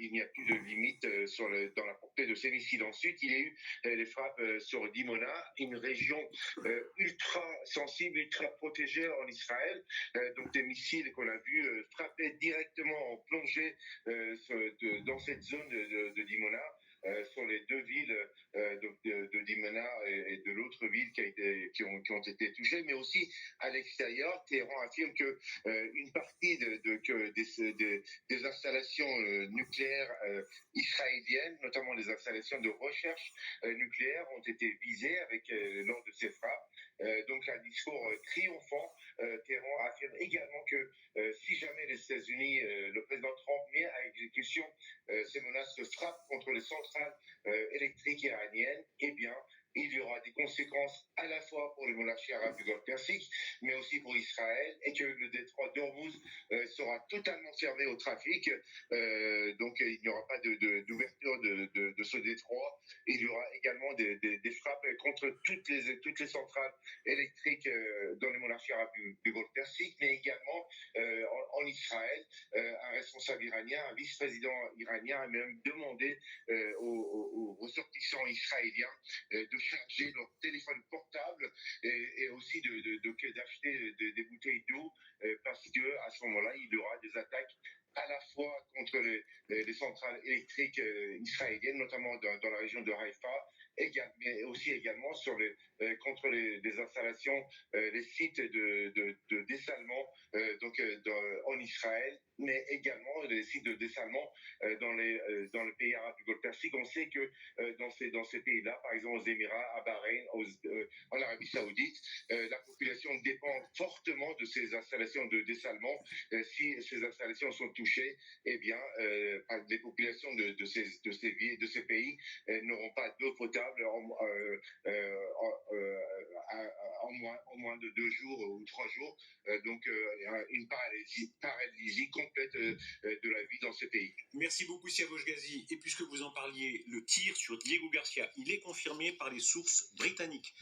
il n'y a plus de limite dans la portée de ces missiles. Ensuite, il y a eu les frappes sur Dimona, une région ultra sensible, ultra protégée en Israël. Donc des missiles qu'on a vus frapper directement en plongée dans cette zone de Dimona. Sur les deux villes de Dimona et de l'autre ville qui ont été touchées, mais aussi à l'extérieur. Téhéran affirme que une partie des installations nucléaires israéliennes, notamment les installations de recherche nucléaire, ont été visées lors de ces frappes. Donc un discours triomphant. Téhéran affirme également que si jamais les États-Unis, le président Trump met à exécution ces menaces de frappe contre les centrales électriques iraniennes, eh bien, il y aura des conséquences à la fois pour les monarchies arabes du Golfe Persique, mais aussi pour Israël, et que le détroit d'Ormuz sera totalement fermé au trafic. Donc il n'y aura pas d'ouverture de ce détroit. Il y aura également des frappes contre toutes les centrales électriques dans les monarchies arabes du Golfe Persique, mais également en Israël. Un responsable iranien, un vice-président iranien a même demandé aux ressortissants israéliens de charger leur téléphone portable et aussi d'acheter des bouteilles d'eau parce que à ce moment-là, il y aura des attaques à la fois contre les centrales électriques israéliennes, notamment dans la région de Haïfa, mais aussi également contre les installations, les sites de dessalement en Israël, mais également des sites de dessalement dans les pays arabes du Golfe Persique. On sait que dans ces pays-là, par exemple aux Émirats, à Bahreïn, en Arabie Saoudite, la population dépend fortement de ces installations de dessalement. Si ces installations sont touchées, eh bien, les populations de ces villes, de ces pays n'auront pas d'eau potable en moins de 2 jours ou 3 jours. Donc, une paralysie complète de la vie dans ces pays. Merci beaucoup, Siavosh Ghazi. Et puisque vous en parliez, le tir sur Diego Garcia, il est confirmé par les sources britanniques.